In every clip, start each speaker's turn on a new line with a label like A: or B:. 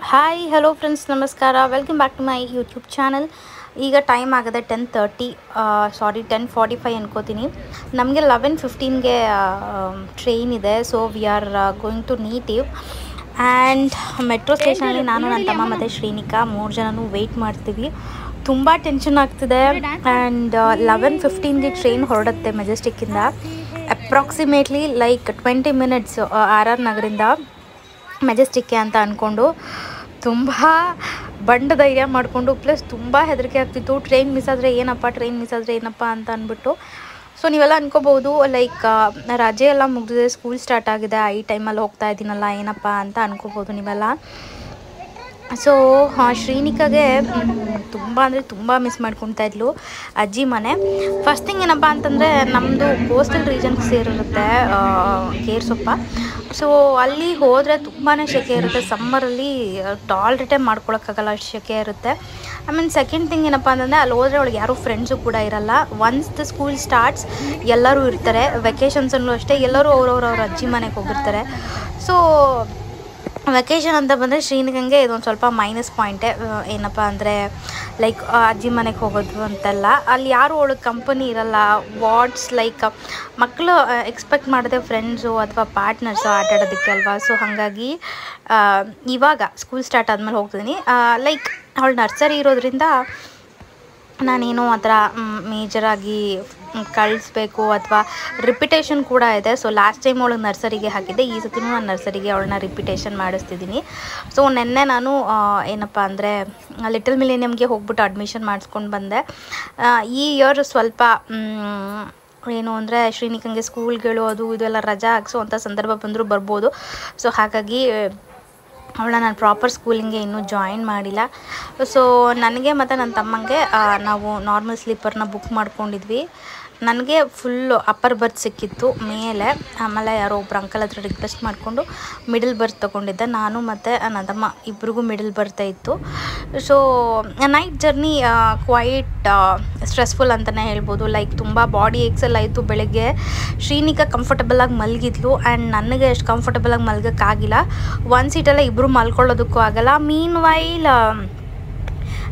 A: Hi hello friends ನಮಸ್ಕಾರ. Welcome back to my YouTube channel. ಈಗ time ಆಗಿದೆ 10:30, sorry 10:45 ಅನ್ಕೋತೀನಿ. ನಮಗೆ 11:15ಗೆ ಟ್ರೈನ್ ಇದೆ. So we are going to ನೀಟಿವ್ ಆ್ಯಂಡ್ ಮೆಟ್ರೋ ಸ್ಟೇಷನಲ್ಲಿ ನಾನು, ನನ್ನ ತಮ್ಮ ಮತ್ತು ಶ್ರೀನಿಕಾ 3 ಜನನೂ ವೆಯ್ಟ್ ಮಾಡ್ತೀವಿ. ತುಂಬ ಟೆನ್ಷನ್ ಆಗ್ತಿದೆ. ಆ್ಯಂಡ್ 11:15ಗೆ ಟ್ರೈನ್ ಹೊರಡುತ್ತೆ ಮೆಜೆಸ್ಟಿಕ್ಕಿಂದ. Approximately like 20 minutes R R ನಗರಿಂದ ಮೆಜೆಸ್ಟಿಕ್ಕೆ ಅಂತ ಅಂದ್ಕೊಂಡು ತುಂಬ ಬಂಡ ಧೈರ್ಯ ಮಾಡಿಕೊಂಡು, ಪ್ಲಸ್ ತುಂಬ ಹೆದರಿಕೆ ಆಗ್ತಿತ್ತು. ಟ್ರೈನ್ ಮಿಸ್ ಆದರೆ ಏನಪ್ಪ ಅಂತ ಅಂದ್ಬಿಟ್ಟು. ಸೊ ನೀವೆಲ್ಲ ಅನ್ಕೋಬೋದು ಲೈಕ್ ರಜೆ ಎಲ್ಲ ಮುಗಿದಿದೆ, ಸ್ಕೂಲ್ ಸ್ಟಾರ್ಟ್ ಆಗಿದೆ, ಈ ಟೈಮಲ್ಲಿ ಹೋಗ್ತಾ ಇದ್ದೀನಲ್ಲ ಏನಪ್ಪ ಅಂತ ಅನ್ಕೋಬೋದು ನೀವೆಲ್ಲ. ಸೊ ಶ್ರೀನಿಕಾಗೆ ತುಂಬ ಅಂದರೆ ತುಂಬ ಮಿಸ್ ಮಾಡ್ಕೊತಾ ಇದ್ಲು ಅಜ್ಜಿ ಮನೆ. ಫಸ್ಟ್ ಥಿಂಗ್ ಏನಪ್ಪ ಅಂತಂದರೆ, ನಮ್ಮದು ಕೋಸ್ಟಲ್ ರೀಜನ್ಗೆ ಸೇರಿರುತ್ತೆ ಗೇರ್ಸೊಪ್ಪ. ಸೊ ಅಲ್ಲಿ ಹೋದರೆ ತುಂಬಾ ಸೆಕೆ ಇರುತ್ತೆ. ಸಮ್ಮರಲ್ಲಿ ಟಾಲ್ರೇಟೇ ಮಾಡ್ಕೊಳಕ್ಕಾಗಲ್ಲ, ಅಷ್ಟು ಸೆಕೆ ಇರುತ್ತೆ. ಆಮೇಲೆ ಸೆಕೆಂಡ್ ಥಿಂಗ್ ಏನಪ್ಪ ಅಂತಂದರೆ, ಅಲ್ಲಿ ಹೋದರೆ ಅವಳಿಗೆ ಯಾರೂ ಫ್ರೆಂಡ್ಸು ಕೂಡ ಇರಲ್ಲ. ಒನ್ಸ್ ದ ಸ್ಕೂಲ್ ಸ್ಟಾರ್ಟ್ಸ್ ಎಲ್ಲರೂ ಇರ್ತಾರೆ. ವೆಕೇಷನ್ಸಲ್ಲೂ ಅಷ್ಟೇ ಎಲ್ಲರೂ ಅವ್ರ ಅಜ್ಜಿ ಮನೆಗೆ ಹೋಗಿರ್ತಾರೆ. ಸೊ ವೆಕೇಷನ್ ಅಂತ ಬಂದರೆ ಶ್ರೀನಿಕಂಗೆ ಇದೊಂದು ಸ್ವಲ್ಪ ಮೈನಸ್ ಪಾಯಿಂಟೇ. ಏನಪ್ಪ ಅಂದರೆ ಲೈಕ್ ಅಜ್ಜಿ ಮನೆಗೆ ಹೋಗೋದು ಅಂತೆಲ್ಲ, ಅಲ್ಲಿ ಯಾರು ಅವಳಿಗೆ ಕಂಪನಿ ಇರಲ್ಲ. ವಾಟ್ಸ್ ಲೈಕ್ ಮಕ್ಕಳು ಎಕ್ಸ್ಪೆಕ್ಟ್ ಮಾಡಿದೆ ಫ್ರೆಂಡ್ಸು ಅಥವಾ ಪಾರ್ಟ್ನರ್ಸು ಆಟಾಡೋದಕ್ಕೆ ಅಲ್ವಾ. ಸೊ ಹಾಗಾಗಿ ಇವಾಗ ಸ್ಕೂಲ್ ಸ್ಟಾರ್ಟ್ ಆದಮೇಲೆ ಹೋಗ್ತಿದ್ದೀನಿ. ಲೈಕ್ ಅವಳು ನರ್ಸರಿ ಇರೋದ್ರಿಂದ ನಾನೇನು ಆ ಥರ ಮೇಜರಾಗಿ ಕಳಿಸ್ಬೇಕು ಅಥವಾ ರಿಪಿಟೇಷನ್ ಕೂಡ ಇದೆ. ಸೊ ಲಾಸ್ಟ್ ಟೈಮ್ ಅವಳಿಗೆ ನರ್ಸರಿಗೆ ಹಾಕಿದ್ದೆ, ಈ ಸತಿನೂ ನಾನು ನರ್ಸರಿಗೆ ಅವಳನ್ನ ರಿಪಿಟೇಷನ್ ಮಾಡಿಸ್ತಿದ್ದೀನಿ. ಸೊ ನೆನ್ನೆ ನಾನು ಏನಪ್ಪ ಅಂದರೆ ಲಿಟಲ್ ಮಿಲೇನಿಯಮ್ಗೆ ಹೋಗ್ಬಿಟ್ಟು ಅಡ್ಮಿಷನ್ ಮಾಡಿಸ್ಕೊಂಡು ಬಂದೆ. ಈ ಇಯರ್ ಸ್ವಲ್ಪ ಏನು ಅಂದರೆ ಶ್ರೀನಿಕಂಗೆ ಸ್ಕೂಲ್ಗಳು ಅದು ಇದೆಲ್ಲ ರಜಾ ಹಾಕ್ಸೋ ಅಂಥ ಸಂದರ್ಭ ಬಂದರೂ ಬರ್ಬೋದು. ಸೊ ಹಾಗಾಗಿ ಅವಳನ್ನ ನಾನು ಪ್ರಾಪರ್ ಸ್ಕೂಲಿಂಗೆ ಇನ್ನೂ ಜಾಯಿನ್ ಮಾಡಿಲ್ಲ. ಸೊ ನನಗೆ ಮತ್ತು ನನ್ನ ತಮ್ಮಂಗೆ ನಾವು ನಾರ್ಮಲ್ ಸ್ಲೀಪರ್ನ ಬುಕ್ ಮಾಡ್ಕೊಂಡಿದ್ವಿ. ನನಗೆ ಫುಲ್ಲು ಅಪ್ಪರ್ ಬರ್ತ್ ಸಿಕ್ಕಿತ್ತು ಮೇಲೆ. ಆಮೇಲೆ ಯಾರೋ ಒಬ್ರು ಅಂಕಲ್ ಹತ್ರ ರಿಕ್ವೆಸ್ಟ್ ಮಾಡಿಕೊಂಡು ಮಿಡಲ್ ಬರ್ತ್ ತೊಗೊಂಡಿದ್ದೆ. ನಾನು ಮತ್ತು ನನ್ನ ತಮ್ಮ ಇಬ್ರಿಗೂ ಮಿಡಲ್ ಬರ್ತಾ ಇತ್ತು. So night journey quite stressful ಅಂತಲೇ ಹೇಳ್ಬೋದು. ಲೈಕ್ ತುಂಬ ಬಾಡಿ ಎಕ್ಸೆಲ್ ಆಯಿತು. ಬೆಳಗ್ಗೆ ಶ್ರೀನಿಕಾ ಕಂಫರ್ಟಬಲಾಗಿ ಮಲಗಿದ್ಲು ಆ್ಯಂಡ್ ನನಗೆ ಎಷ್ಟು ಕಂಫರ್ಟಬಲಾಗಿ ಮಲಗೋಕ್ಕಾಗಿಲ್ಲ. ಒಂದು ಸೀಟೆಲ್ಲ ಇಬ್ಬರು ಮಲ್ಕೊಳ್ಳೋದಕ್ಕೂ ಆಗಲ್ಲ. ಮೀನ್ ವೈಲ್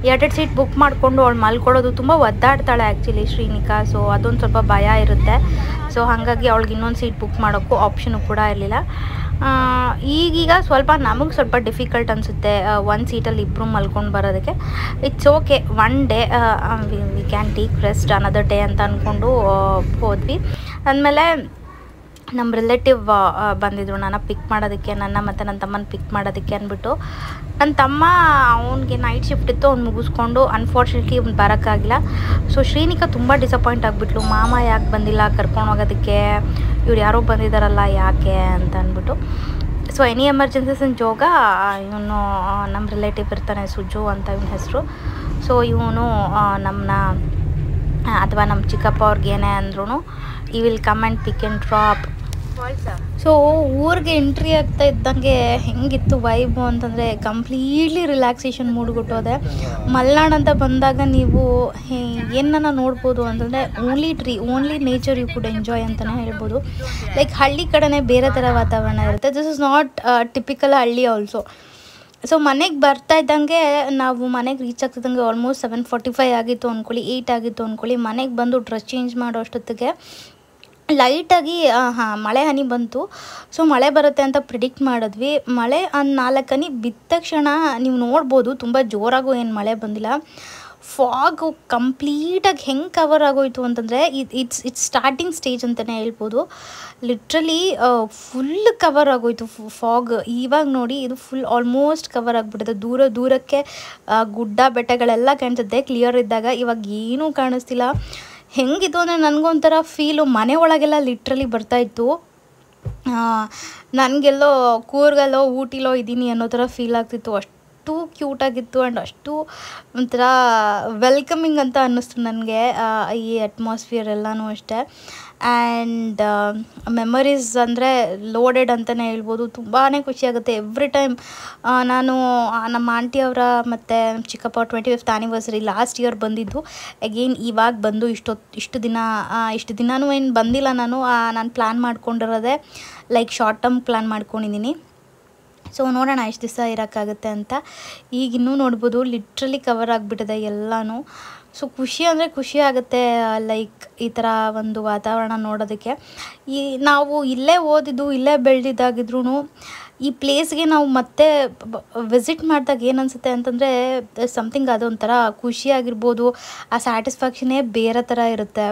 A: 2 ಸೀಟ್ ಬುಕ್ ಮಾಡಿಕೊಂಡು ಅವಳು ಮಲ್ಕೊಳ್ಳೋದು, ತುಂಬ ಒದ್ದಾಡ್ತಾಳೆ ಆ್ಯಕ್ಚುಲಿ ಶ್ರೀನಿಕಾ. ಸೊ ಅದೊಂದು ಸ್ವಲ್ಪ ಭಯ ಇರುತ್ತೆ. ಸೊ ಹಾಗಾಗಿ ಅವಳಿಗೆ ಇನ್ನೊಂದು ಸೀಟ್ ಬುಕ್ ಮಾಡೋಕ್ಕೂ ಆಪ್ಷನು ಕೂಡ ಇರಲಿಲ್ಲ. ಈಗೀಗ ಸ್ವಲ್ಪ ನಮಗೆ ಸ್ವಲ್ಪ ಡಿಫಿಕಲ್ಟ್ ಅನಿಸುತ್ತೆ ಒಂದು ಸೀಟಲ್ಲಿ ಇಬ್ಬರು ಮಲ್ಕೊಂಡು ಬರೋದಕ್ಕೆ. It's okay, one day we can take rest another day ಅಂತ ಅಂದ್ಕೊಂಡು ಹೋದ್ವಿ. ಅಂದಮೇಲೆ ನಮ್ಮ ರಿಲೇಟಿವ್ ಬಂದಿದ್ದರು ನನ್ನ ಪಿಕ್ ಮಾಡೋದಕ್ಕೆ, ನನ್ನ ಮತ್ತು ನನ್ನ ತಮ್ಮನ ಪಿಕ್ ಮಾಡೋದಕ್ಕೆ ಅಂದ್ಬಿಟ್ಟು. ನನ್ನ ತಮ್ಮ ಅವನಿಗೆ ನೈಟ್ ಶಿಫ್ಟ್ ಇತ್ತು, ಅವ್ನು ಮುಗಿಸ್ಕೊಂಡು ಅನ್ಫಾರ್ಚುನೇಟ್ಲಿ ಬರೋಕ್ಕಾಗಿಲ್ಲ. ಸೊ ಶ್ರೀನಿಕಾ ತುಂಬ ಡಿಸಪಾಯಿಂಟ್ ಆಗಿಬಿಟ್ಲು. ಮಾಮ ಯಾಕೆ ಬಂದಿಲ್ಲ ಕರ್ಕೊಂಡು ಹೋಗೋದಕ್ಕೆ, ಇವ್ರು ಯಾರೋ ಬಂದಿದ್ದಾರಲ್ಲ ಯಾಕೆ ಅಂತ ಅಂದ್ಬಿಟ್ಟು. ಸೊ ಎನಿ ಎಮರ್ಜೆನ್ಸೀಸ್ ಇನ್ ಜೋಗ ಇವನು ನಮ್ಮ ರಿಲೇಟಿವ್ ಇರ್ತಾನೆ, ಸುಜು ಅಂತ ಇವನ ಹೆಸರು. ಸೊ ಇವನು ನಮ್ಮನ್ನ ಅಥವಾ ನಮ್ಮ ಚಿಕ್ಕಪ್ಪ ಅವ್ರಿಗೆ ಏನೇ ಅಂದ್ರೂ ಈ will come and pick and drop. So ಊರಿಗೆ ಎಂಟ್ರಿ ಆಗ್ತಾ ಇದ್ದಂಗೆ ಹೆಂಗಿತ್ತು ವೈಬು ಅಂತಂದರೆ ಕಂಪ್ಲೀಟ್ಲಿ ರಿಲ್ಯಾಕ್ಸೇಷನ್ ಮೂಡ್ಬಿಟ್ಟೋದೆ. ಮಲೆನಾಡು ಅಂತ ಬಂದಾಗ ನೀವು ಏನನ್ನ ನೋಡ್ಬೋದು ಅಂತಂದರೆ only nature you could enjoy ಅಂತಲೇ ಹೇಳ್ಬೋದು. ಲೈಕ್ ಹಳ್ಳಿ ಕಡೆನೇ ಬೇರೆ ಥರ ವಾತಾವರಣ ಇರುತ್ತೆ. ದಿಸ್ ಇಸ್ ನಾಟ್ ಟಿಪಿಕಲ್ ಹಳ್ಳಿ ಆಲ್ಸೋ. ಸೊ ಮನೆಗೆ ಬರ್ತಾ ಇದ್ದಂಗೆ, ನಾವು ಮನೆಗೆ ರೀಚ್ ಆಗ್ತಿದ್ದಂಗೆ ಆಲ್ಮೋಸ್ಟ್ 7:45 ಆಗಿತ್ತು ಅಂದ್ಕೊಳ್ಳಿ, 8 ಆಗಿತ್ತು ಅಂದ್ಕೊಳ್ಳಿ. ಮನೆಗೆ ಬಂದು ಡ್ರೆಸ್ ಚೇಂಜ್ ಮಾಡೋ ಅಷ್ಟೊತ್ತಿಗೆ ಲೈಟಾಗಿ ಮಳೆ ಹನಿ ಬಂತು. ಸೊ ಮಳೆ ಬರುತ್ತೆ ಅಂತ ಪ್ರಿಡಿಕ್ಟ್ ಮಾಡಿದ್ವಿ. ಮಳೆ 4 ಹನಿ ಬಿದ್ದ ತಕ್ಷಣ ನೀವು ನೋಡ್ಬೋದು, ತುಂಬ ಜೋರಾಗೂ ಏನು ಮಳೆ ಬಂದಿಲ್ಲ. ಫಾಗು ಕಂಪ್ಲೀಟಾಗಿ ಹೆಂಗೆ ಕವರ್ ಆಗೋಯಿತು ಅಂತಂದರೆ ಇಟ್ಸ್ ಸ್ಟಾರ್ಟಿಂಗ್ ಸ್ಟೇಜ್ ಅಂತಲೇ ಹೇಳ್ಬೋದು. ಲಿಟ್ರಲಿ ಫುಲ್ ಕವರ್ ಆಗೋಯಿತು ಫಾಗ್. ಇವಾಗ ನೋಡಿ ಇದು ಫುಲ್ ಆಲ್ಮೋಸ್ಟ್ ಕವರ್ ಆಗಿಬಿಟ್ಟಿದೆ. ದೂರಕ್ಕೆ ಗುಡ್ಡ ಬೆಟ್ಟಗಳೆಲ್ಲ ಕಾಣಿಸುತ್ತೆ ಕ್ಲಿಯರ್ ಇದ್ದಾಗ. ಇವಾಗ ಏನೂ ಕಾಣಿಸ್ತಿಲ್ಲ. ಹೆಂಗಿತ್ತು ಅಂದರೆ ನನಗೊಂಥರ ಫೀಲು ಮನೆ ಒಳಗೆಲ್ಲ ಲಿಟ್ರಲಿ ಬರ್ತಾಯಿತ್ತು. ನನಗೆಲ್ಲೋ ಕೂರ್ಗಲ್ಲೋ ಊಟಿಲೋ ಇದ್ದೀನಿ ಅನ್ನೋ ಥರ ಫೀಲ್ ಆಗ್ತಿತ್ತು. ಅಷ್ಟು ಕ್ಯೂಟಾಗಿತ್ತು ಆ್ಯಂಡ್ ಅಷ್ಟು ಒಂಥರ ವೆಲ್ಕಮಿಂಗ್ ಅಂತ ಅನ್ನಿಸ್ತು ನನಗೆ ಈ ಅಟ್ಮಾಸ್ಫಿಯರ್ ಎಲ್ಲನೂ ಅಷ್ಟೇ. ಆ್ಯಂಡ್ ಮೆಮರೀಸ್ ಅಂದರೆ ಲೋಡೆಡ್ ಅಂತಲೇ ಹೇಳ್ಬೋದು. ತುಂಬಾ ಖುಷಿಯಾಗುತ್ತೆ ಎವ್ರಿ ಟೈಮ್. ನಾನು ನಮ್ಮ ಆಂಟಿಯವರ ಮತ್ತು ನಮ್ಮ ಚಿಕ್ಕಪ್ಪ 25th ಆ್ಯನಿವರ್ಸರಿ ಲಾಸ್ಟ್ ಇಯರ್ ಬಂದಿದ್ದು. ಅಗೇನ್ ಇವಾಗ ಬಂದು ಇಷ್ಟು ದಿನವೂ ಏನು ಬಂದಿಲ್ಲ. ನಾನು ಪ್ಲ್ಯಾನ್ ಮಾಡ್ಕೊಂಡಿರೋದೆ ಲೈಕ್ ಶಾರ್ಟ್ ಟರ್ಮ್ ಪ್ಲ್ಯಾನ್ ಮಾಡ್ಕೊಂಡಿದ್ದೀನಿ. ಸೊ ನೋಡೋಣ ಎಷ್ಟು ದಿವಸ ಇರೋಕ್ಕಾಗುತ್ತೆ ಅಂತ. ಈಗ ಇನ್ನೂ ನೋಡ್ಬೋದು ಲಿಟ್ರಲಿ ಕವರ್ ಆಗಿಬಿಟ್ಟಿದೆ ಎಲ್ಲನೂ. ಸೊ ಖುಷಿ ಅಂದರೆ ಖುಷಿ ಆಗುತ್ತೆ, ಲೈಕ್ ಈ ಥರ ಒಂದು ವಾತಾವರಣ ನೋಡೋದಕ್ಕೆ. ನಾವು ಇಲ್ಲೇ ಓದಿದ್ದು ಇಲ್ಲೇ ಬೆಳೆದಿದ್ದಾಗಿದ್ರೂ ಈ ಪ್ಲೇಸ್ಗೆ ನಾವು ಮತ್ತೆ ವಿಸಿಟ್ ಮಾಡಿದಾಗ ಏನು ಅನಿಸುತ್ತೆ ಅಂತಂದರೆ ಸಮಥಿಂಗ್ ಅದೊಂಥರ ಖುಷಿಯಾಗಿರ್ಬೋದು, ಆ ಸ್ಯಾಟಿಸ್ಫ್ಯಾಕ್ಷನೇ ಬೇರೆ ಥರ ಇರುತ್ತೆ.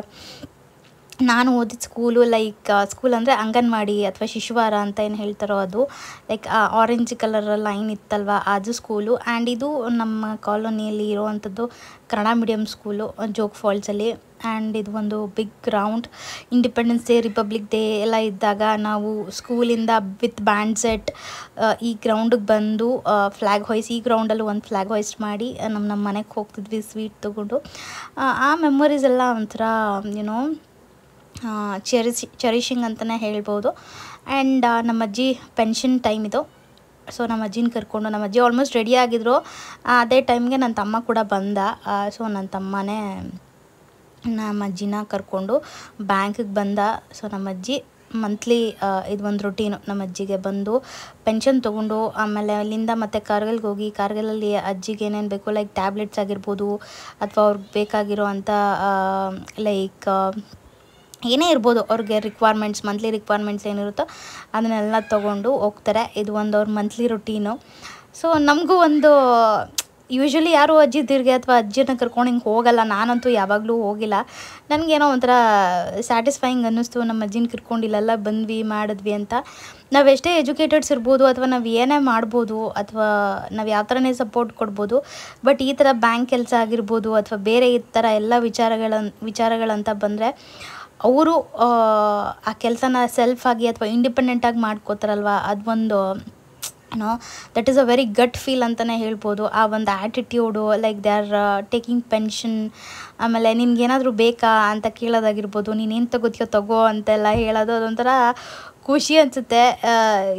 A: ನಾನು ಓದಿದ ಸ್ಕೂಲು ಲೈಕ್ ಸ್ಕೂಲ್ ಅಂದರೆ ಅಂಗನವಾಡಿ ಅಥವಾ ಶಿಶುವಾರ ಅಂತ ಏನು ಹೇಳ್ತಾರೋ ಅದು, ಲೈಕ್ ಆರೆಂಜ್ ಕಲರ್ ಲೈನ್ ಇತ್ತಲ್ವ ಅದು ಸ್ಕೂಲು. ಆ್ಯಂಡ್ ಇದು ನಮ್ಮ ಕಾಲೋನಿಯಲ್ಲಿ ಇರೋವಂಥದ್ದು ಕನ್ನಡ ಮೀಡಿಯಮ್ ಸ್ಕೂಲು ಜೋಗ್ ಫಾಲ್ಸಲ್ಲಿ. ಆ್ಯಂಡ್ ಇದು ಒಂದು big ground. Independence day, republic day ಎಲ್ಲ ಇದ್ದಾಗ ನಾವು ಸ್ಕೂಲಿಂದ ವಿತ್ ಬ್ಯಾಂಡ್ ಸೆಟ್ ಈ ಗ್ರೌಂಡಿಗೆ ಬಂದು ಫ್ಲ್ಯಾಗ್ ಹಾಯ್ಸಿ, ಈ ಗ್ರೌಂಡಲ್ಲಿ ಒಂದು ಫ್ಲ್ಯಾಗ್ ಹಾಯ್ಸ್ಟ್ ಮಾಡಿ ನಮ್ಮ ಮನೆಗೆ ಹೋಗ್ತಿದ್ವಿ ಸ್ವೀಟ್ ತೊಗೊಂಡು. ಆ ಮೆಮೊರೀಸ್ ಎಲ್ಲ ಒಂಥರ ಏನೋ ಚೆರಿಷಿಂಗ್ ಅಂತಲೇ ಹೇಳ್ಬೋದು. ಆ್ಯಂಡ್ ನಮ್ಮ ಅಜ್ಜಿ ಪೆನ್ಷನ್ ಟೈಮ್ ಇದು. ಸೊ ನಮ್ಮ ಅಜ್ಜಿನ ಕರ್ಕೊಂಡು, ನಮ್ಮ ಅಜ್ಜಿ ಆಲ್ಮೋಸ್ಟ್ ರೆಡಿ ಆಗಿದ್ರು. ಅದೇ ಟೈಮ್ಗೆ ನನ್ನ ತಮ್ಮ ಕೂಡ ಬಂದ. ಸೊ ನನ್ನ ತಮ್ಮನೇ ನಮ್ಮ ಅಜ್ಜಿನ ಕರ್ಕೊಂಡು ಬ್ಯಾಂಕಿಗೆ ಬಂದ. ಸೊ ನಮ್ಮ ಅಜ್ಜಿ ಮಂತ್ಲಿ ಇದು ಒಂದು ರೊಟೀನು, ನಮ್ಮ ಅಜ್ಜಿಗೆ ಬಂದು ಪೆನ್ಷನ್ ತೊಗೊಂಡು ಆಮೇಲೆ ಅಲ್ಲಿಂದ ಮತ್ತೆ ಕಾರ್ಗಿಲ್ಗೆ ಹೋಗಿ, ಕಾರ್ಗಿಲಲ್ಲಿ ಅಜ್ಜಿಗೆ ಏನೇನು ಬೇಕು ಲೈಕ್ ಟ್ಯಾಬ್ಲೆಟ್ಸ್ ಆಗಿರ್ಬೋದು ಅಥವಾ ಅವ್ರಿಗೆ ಬೇಕಾಗಿರೋ ಅಂಥ ಲೈಕ್ ಏನೇ ಇರ್ಬೋದು ಅವ್ರಿಗೆ ರಿಕ್ವೈರ್ಮೆಂಟ್ಸ್, ಮಂತ್ಲಿ ರಿಕ್ವೈರ್ಮೆಂಟ್ಸ್ ಏನಿರುತ್ತೋ ಅದನ್ನೆಲ್ಲ ತೊಗೊಂಡು ಹೋಗ್ತಾರೆ. ಇದು ಒಂದು ಅವ್ರ ಮಂತ್ಲಿ ರೊಟೀನು. ಸೊ ನಮಗೂ ಒಂದು ಯೂಶ್ವಲಿ ಯಾರು ಅಜ್ಜಿದಿರ್ಗೆ ಅಥವಾ ಅಜ್ಜಿನ ಕರ್ಕೊಂಡು ಹಿಂಗೆ ಹೋಗಲ್ಲ, ನಾನಂತೂ ಯಾವಾಗಲೂ ಹೋಗಿಲ್ಲ. ನನಗೇನೋ ಒಂಥರ ಸ್ಯಾಟಿಸ್ಫೈಯಿಂಗ್ ಅನ್ನಿಸ್ತು, ನಮ್ಮ ಅಜ್ಜಿನ ಕರ್ಕೊಂಡು ಇಲ್ಲೆಲ್ಲ ಬಂದ್ವಿ ಮಾಡಿದ್ವಿ ಅಂತ. ನಾವು ಎಷ್ಟೇ ಎಜುಕೇಟೆಡ್ಸ್ ಇರ್ಬೋದು ಅಥವಾ ನಾವು ಏನೇ ಮಾಡ್ಬೋದು ಅಥವಾ ನಾವು ಯಾವ ಥರನೇ ಸಪೋರ್ಟ್ ಕೊಡ್ಬೋದು, ಬಟ್ ಈ ಥರ ಬ್ಯಾಂಕ್ ಕೆಲಸ ಆಗಿರ್ಬೋದು ಅಥವಾ ಬೇರೆ ಈ ಥರ ಎಲ್ಲ ವಿಚಾರಗಳಂತ ಬಂದರೆ ಅವರು ಆ ಕೆಲಸನ ಸೆಲ್ಫಾಗಿ ಅಥವಾ ಇಂಡಿಪೆಂಡೆಂಟಾಗಿ ಮಾಡ್ಕೋತಾರಲ್ವ, ಅದು ಒಂದು ಏನೋ that is a very good feel ಅಂತಲೇ ಹೇಳ್ಬೋದು. ಆ ಒಂದು attitude like they are taking pension. ಆಮೇಲೆ ನಿನ್ಗೇನಾದರೂ ಬೇಕಾ ಅಂತ ಕೇಳೋದಾಗಿರ್ಬೋದು, ನೀನೇನು ತಗೋತೀಯೋ ತಗೋ ಅಂತೆಲ್ಲ ಹೇಳೋದು, ಅದೊಂಥರ ಖುಷಿ ಅನಿಸುತ್ತೆ.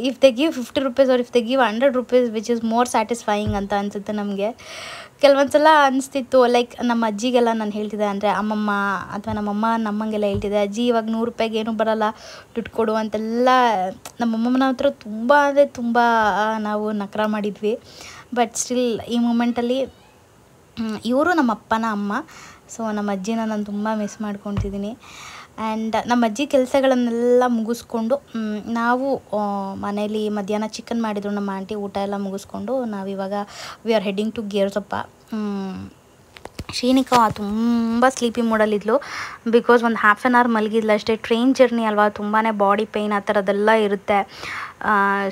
A: If they give 50 rupees or if they give 100 rupees which is more satisfying ಅಂತ ಅನಿಸುತ್ತೆ ನಮಗೆ. ಕೆಲವೊಂದು ಸಲ ಅನಿಸ್ತಿತ್ತು ಲೈಕ್ ನಮ್ಮ ಅಜ್ಜಿಗೆಲ್ಲ ನಾನು ಹೇಳ್ತಿದ್ದೆ, ಅಂದರೆ ಅಮ್ಮಮ್ಮ ಅಥವಾ ನಮ್ಮಮ್ಮ ನಮ್ಮಂಗೆಲ್ಲ ಹೇಳ್ತಿದ್ದೆ, ಅಜ್ಜಿ ಇವಾಗ 100 ರೂಪಾಯಿಗೆ ಏನೂ ಬರೋಲ್ಲ, ದುಡ್ಡು ಕೊಡು ಅಂತೆಲ್ಲ ನಮ್ಮಮ್ಮನ ಹತ್ರ ತುಂಬ ಅಂದರೆ ತುಂಬ ನಾವು ನಕರ ಮಾಡಿದ್ವಿ. ಬಟ್ ಸ್ಟಿಲ್ ಈ ಮೂಮೆಂಟಲ್ಲಿ ಇವರು ನಮ್ಮ ಅಪ್ಪನ ಅಮ್ಮ. ಸೊ ನಮ್ಮ ಅಜ್ಜಿನ ನಾನು ತುಂಬ ಮಿಸ್ ಮಾಡ್ಕೊತಿದ್ದೀನಿ. ಆ್ಯಂಡ್ ನಮ್ಮ ಅಜ್ಜಿ ಕೆಲಸಗಳನ್ನೆಲ್ಲ ಮುಗಿಸ್ಕೊಂಡು ನಾವು ಮನೇಲಿ ಮಧ್ಯಾಹ್ನ ಚಿಕನ್ ಮಾಡಿದ್ರು ನಮ್ಮ ಆಂಟಿ, ಊಟ ಎಲ್ಲ ಮುಗಿಸ್ಕೊಂಡು ನಾವಿವಾಗ we are heading to ಗೇರ್ಸಪ್ಪ. Shrinika ತುಂಬ ಸ್ಲೀಪಿ ಮೂಡಲ್ಲಿದ್ಲು, ಬಿಕಾಸ್ ಒಂದು ಹಾಫ್ ಆನ್ ಅವರ್ ಮಲಗಿದ್ಲು ಅಷ್ಟೇ. ಟ್ರೈನ್ ಜರ್ನಿ ಅಲ್ವಾ, ತುಂಬಾ ಬಾಡಿ ಪೇಯ್ನ್ ಆ ಥರದ್ದೆಲ್ಲ ಇರುತ್ತೆ.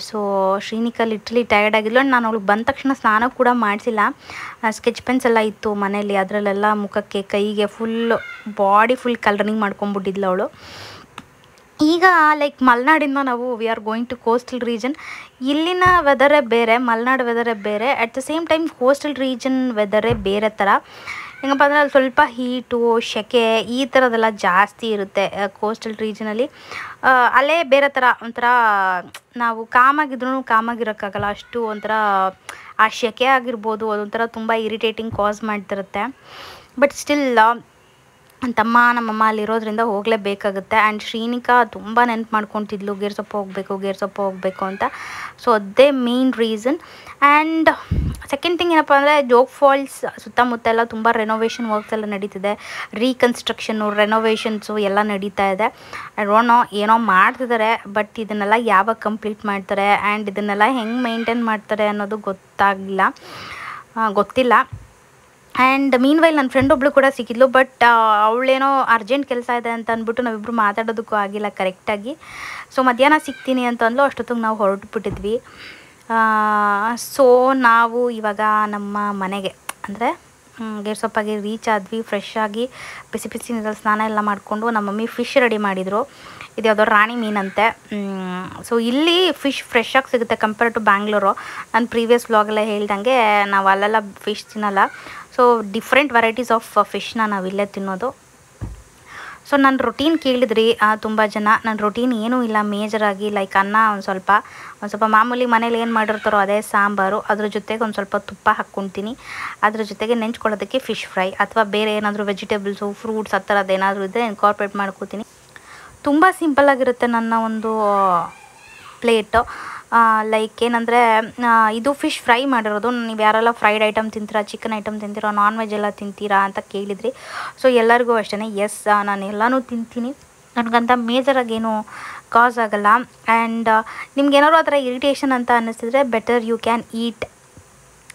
A: ಸೊ ಶ್ರೀನಿಕಾ ಲಿಟ್ರಲಿ ಟಯರ್ಡ್ ಆಗಿದ್ಲು. ಆ್ಯಂಡ್ ನಾನು ಅವಳಿಗೆ ಬಂದ ತಕ್ಷಣ ಸ್ನಾನ ಕೂಡ ಮಾಡಿಸಿಲ್ಲ. ಸ್ಕೆಚ್ ಪೆನ್ಸ್ ಎಲ್ಲ ಇತ್ತು ಮನೇಲಿ, ಅದರಲ್ಲೆಲ್ಲ ಮುಖಕ್ಕೆ ಕೈಗೆ ಬಾಡಿ ಫುಲ್ ಕಲರಿಂಗ್ ಮಾಡ್ಕೊಂಬಿಟ್ಟಿದ್ಲು ಅವಳು. ಈಗ ಲೈಕ್ ಮಲೆನಾಡಿಂದ ನಾವು we are going to coastal region. ಇಲ್ಲಿನ ವೆದರೇ ಬೇರೆ, ಮಲೆನಾಡು ವೆದರೇ ಬೇರೆ. At the same time coastal region ವೆದರೇ ಬೇರೆ ಥರ. ಹೆಂಗಪ್ಪ ಅಂದರೆ ಅಲ್ಲಿ ಸ್ವಲ್ಪ ಹೀಟು, ಸೆಕೆ ಈ ಥರದ್ದೆಲ್ಲ ಜಾಸ್ತಿ ಇರುತ್ತೆ ಕೋಸ್ಟಲ್ ರೀಜನಲ್ಲಿ. ಅಲ್ಲೇ ಬೇರೆ ಥರ ಒಂಥರ ನಾವು ಕಾಮಾಗಿದ್ರೂ ಕಾಮಾಗಿರೋಕ್ಕಾಗಲ್ಲ, ಅಷ್ಟು ಒಂಥರ ಆ ಸೆಕೆ ಆಗಿರ್ಬೋದು ಅದೊಂಥರ ತುಂಬ ಇರಿಟೇಟಿಂಗ್ ಕಾಸ್ ಮಾಡ್ತಿರುತ್ತೆ. ಬಟ್ ಸ್ಟಿಲ್ ತಮ್ಮ ನಮ್ಮಮ್ಮ ಅಲ್ಲಿರೋದ್ರಿಂದ ಹೋಗಲೇಬೇಕಾಗುತ್ತೆ. ಆ್ಯಂಡ್ ಶ್ರೀನಿಕಾ ತುಂಬ ನೆನಪು ಮಾಡ್ಕೊತಿದ್ಲು, ಗೇರ್ಸೊಪ್ಪ ಹೋಗಬೇಕು ಅಂತ. ಸೊ ಅದೇ main reason. And second thing ಏನಪ್ಪ ಅಂದರೆ ಜೋಗ್ ಫಾಲ್ಸ್ ಸುತ್ತಮುತ್ತ ಎಲ್ಲ ತುಂಬ ರೆನೋವೇಷನ್ ವರ್ಕ್ಸ್ ಎಲ್ಲ ನಡೀತಿದೆ, ರೀಕನ್ಸ್ಟ್ರಕ್ಷನ್ನು, ರೆನೋವೇಷನ್ಸು ಎಲ್ಲ ನಡೀತಾ ಇದೆ. ಐ ಡೋಂಟ್ ನೋ, ಏನೋ ಮಾಡ್ತಿದ್ದಾರೆ, ಬಟ್ ಇದನ್ನೆಲ್ಲ ಯಾವಾಗ ಕಂಪ್ಲೀಟ್ ಮಾಡ್ತಾರೆ ಆ್ಯಂಡ್ ಇದನ್ನೆಲ್ಲ ಹೆಂಗೆ ಮೇಂಟೈನ್ ಮಾಡ್ತಾರೆ ಅನ್ನೋದು ಗೊತ್ತಿಲ್ಲ. ಆ್ಯಂಡ್ ಮೀನ್ ವೈಲ್ ನನ್ನ ಫ್ರೆಂಡ್ ಒಬ್ಬಳು ಕೂಡ ಸಿಕ್ಕಿದ್ಲು, ಬಟ್ ಅವಳೇನೋ ಅರ್ಜೆಂಟ್ ಕೆಲಸ ಇದೆ ಅಂತ ಅಂದ್ಬಿಟ್ಟು ನಾವಿಬ್ಬರು ಮಾತಾಡೋದಕ್ಕೂ ಆಗಿಲ್ಲ ಕರೆಕ್ಟಾಗಿ. ಸೊ ಮಧ್ಯಾಹ್ನ ಸಿಗ್ತೀನಿ ಅಂತ ಅಂದ್ಲು, ಅಷ್ಟೊತ್ತಿಗೆ ನಾವು ಹೊರಟುಬಿಟ್ಟಿದ್ವಿ. ಸೊ ನಾವು ಇವಾಗ ನಮ್ಮ ಮನೆಗೆ ಅಂದರೆ ಗೇರ್ಸೊಪ್ಪಾಗಿ ರೀಚ್ ಆದ್ವಿ. ಫ್ರೆಶ್ ಆಗಿ ಬಿಸಿ ನೀರಲ್ಲಿ ಸ್ನಾನ ಎಲ್ಲ ಮಾಡಿಕೊಂಡು ನಮ್ಮ ಮಮ್ಮಿ ಫಿಶ್ ರೆಡಿ ಮಾಡಿದರು. ಇದು ಯಾವುದೋ ರಾಣಿ ಮೀನಂತೆ. ಸೊ ಇಲ್ಲಿ ಫಿಶ್ ಫ್ರೆಶ್ ಆಗಿ ಸಿಗುತ್ತೆ ಕಂಪೇರ್ ಟು ಬ್ಯಾಂಗ್ಳೂರು. ನಾನು ಪ್ರೀವಿಯಸ್ ವ್ಲಾಗಲ್ಲೇ ಹೇಳ್ದಂಗೆ ನಾವು ಅಲ್ಲೆಲ್ಲ ಫಿಶ್ ತಿನ್ನಲ್ಲ. ಸೊ ಡಿಫ್ರೆಂಟ್ ವೆರೈಟೀಸ್ ಆಫ್ ಫಿಶ್ನ ನಾವಿಲ್ಲೇ ತಿನ್ನೋದು. ಸೊ ನನ್ನ ರೊಟೀನ್ ಕೇಳಿದ್ರಿ ತುಂಬ ಜನ. ನನ್ನ ರೊಟೀನ್ ಏನೂ ಇಲ್ಲ ಮೇಜರಾಗಿ, ಲೈಕ್ ಅನ್ನ ಒಂದು ಸ್ವಲ್ಪ ಮಾಮೂಲಿ ಮನೇಲಿ ಏನು ಮಾಡಿರ್ತಾರೋ ಅದೇ ಸಾಂಬಾರು, ಅದ್ರ ಜೊತೆಗೆ ಒಂದು ಸ್ವಲ್ಪ ತುಪ್ಪ ಹಾಕ್ಕೊತೀನಿ. ಅದ್ರ ಜೊತೆಗೆ ನೆಂಚ್ಕೊಳ್ಳೋದಕ್ಕೆ ಫಿಶ್ ಫ್ರೈ ಅಥವಾ ಬೇರೆ ಏನಾದರೂ ವೆಜಿಟೇಬಲ್ಸು, ಫ್ರೂಟ್ಸ್ ಆ ಥರದ್ದು ಏನಾದರೂ ಇದ್ದರೆ ಇನ್ಕಾರ್ಪೊರೇಟ್ ಮಾಡ್ಕೋತೀನಿ. ತುಂಬ ಸಿಂಪಲ್ಲಾಗಿರುತ್ತೆ ನನ್ನ ಒಂದು ಪ್ಲೇಟು. ಲೈಕ್ ಏನಂದರೆ ಇದು ಫಿಶ್ ಫ್ರೈ ಮಾಡಿರೋದು. ನೀವು ಯಾರೆಲ್ಲ ಫ್ರೈಡ್ ಐಟಮ್ ತಿಂತೀರಾ, ಚಿಕನ್ ಐಟಮ್ ತಿಂತೀರಾ, ನಾನ್ ವೆಜ್ ಎಲ್ಲ ತಿಂತೀರಾ ಅಂತ ಕೇಳಿದ್ರಿ. ಸೊ ಎಲ್ಲರಿಗೂ ಅಷ್ಟೇ ಎಸ್, ನಾನು ಎಲ್ಲನೂ ತಿಂತೀನಿ, ನನಗಂತ ಮೇಜರಾಗೇನು ಕಾಸ್ ಆಗೋಲ್ಲ. ಆ್ಯಂಡ್ ನಿಮ್ಗೇನಾದ್ರು ಆ ಥರ ಇರಿಟೇಷನ್ ಅಂತ ಅನ್ನಿಸಿದ್ರೆ better you can eat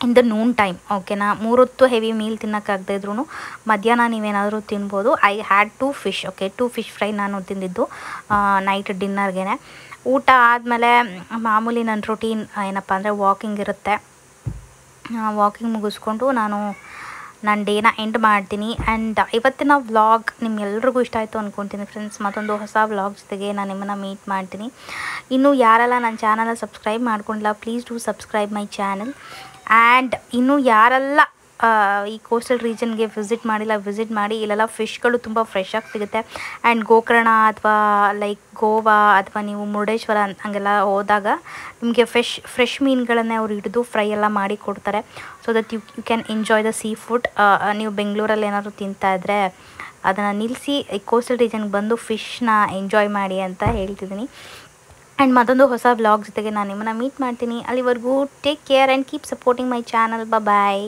A: in the noon time, ಓಕೆನಾ. 3 ಹೊತ್ತು ಹೆವಿ ಮೀಲ್ ತಿನ್ನೋಕ್ಕಾಗದೇ ಇದ್ರೂ ಮಧ್ಯಾಹ್ನ ನೀವೇನಾದರೂ ತಿನ್ಬೋದು. I had 2 fish, okay, 2 fish fry ನಾನು ತಿಂದಿದ್ದು ನೈಟ್ ಡಿನ್ನರ್ಗೆ. ಊಟ ಆದಮೇಲೆ ಮಾಮೂಲಿ ನನ್ನ ರೂಟೀನ್ ಏನಪ್ಪ ಅಂದರೆ ವಾಕಿಂಗ್ ಇರುತ್ತೆ. ವಾಕಿಂಗ್ ಮುಗಿಸ್ಕೊಂಡು ನಾನು ಡೇನ ಎಂಡ್ ಮಾಡ್ತೀನಿ. ಆ್ಯಂಡ್ ಇವತ್ತಿನ ವ್ಲಾಗ್ ನಿಮ್ಗೆಲ್ರಿಗೂ ಇಷ್ಟ ಆಯಿತು ಅಂದ್ಕೊತೀನಿ ಫ್ರೆಂಡ್ಸ್. ಮತ್ತೊಂದು ಹೊಸ ವ್ಲಾಗ್ ಜೊತೆಗೆ ನಾನು ನಿಮ್ಮನ್ನು ಮೀಟ್ ಮಾಡ್ತೀನಿ. ಇನ್ನು ಯಾರೆಲ್ಲ ನನ್ನ ಚಾನಲ್ನ ಸಬ್ಸ್ಕ್ರೈಬ್ ಮಾಡ್ಕೊಂಡಿಲ್ಲ, please do subscribe my channel. And ಇನ್ನು ಯಾರೆಲ್ಲ ಈ ಕೋಸ್ಟಲ್ ರೀಜನ್ಗೆ ವಿಸಿಟ್ ಮಾಡಿಲ್ಲ, ವಿಸಿಟ್ ಮಾಡಿ. ಇಲ್ಲೆಲ್ಲ ಫಿಶ್ಗಳು ತುಂಬ ಫ್ರೆಶಾಗಿ ಸಿಗುತ್ತೆ. ಆ್ಯಂಡ್ ಗೋಕರ್ಣ ಅಥವಾ ಲೈಕ್ ಗೋವಾ ಅಥವಾ ನೀವು ಮುರುಡೇಶ್ವರ ಹಂಗೆಲ್ಲ ಹೋದಾಗ ನಿಮಗೆ ಫ್ರೆಶ್ ಮೀನುಗಳನ್ನೇ ಅವ್ರು ಹಿಡಿದು ಫ್ರೈ ಎಲ್ಲ ಮಾಡಿ ಕೊಡ್ತಾರೆ. So that you can enjoy the sea food. ನೀವು ಬೆಂಗಳೂರಲ್ಲಿ ಏನಾದರೂ ತಿಂತಾಯಿದ್ರೆ ಅದನ್ನು ನಿಲ್ಲಿಸಿ ಕೋಸ್ಟಲ್ ರೀಜನ್ಗೆ ಬಂದು ಫಿಶ್ನ ಎಂಜಾಯ್ ಮಾಡಿ ಅಂತ ಹೇಳ್ತಿದ್ದೀನಿ. ಆ್ಯಂಡ್ ಮತ್ತೊಂದು ಹೊಸ ವ್ಲಾಗ್ ಜೊತೆಗೆ ನಾನು ನಿಮ್ಮನ್ನು ಮೀಟ್ ಮಾಡ್ತೀನಿ. ಅಲ್ಲಿವರೆಗೂ take care and keep supporting my channel. Bye.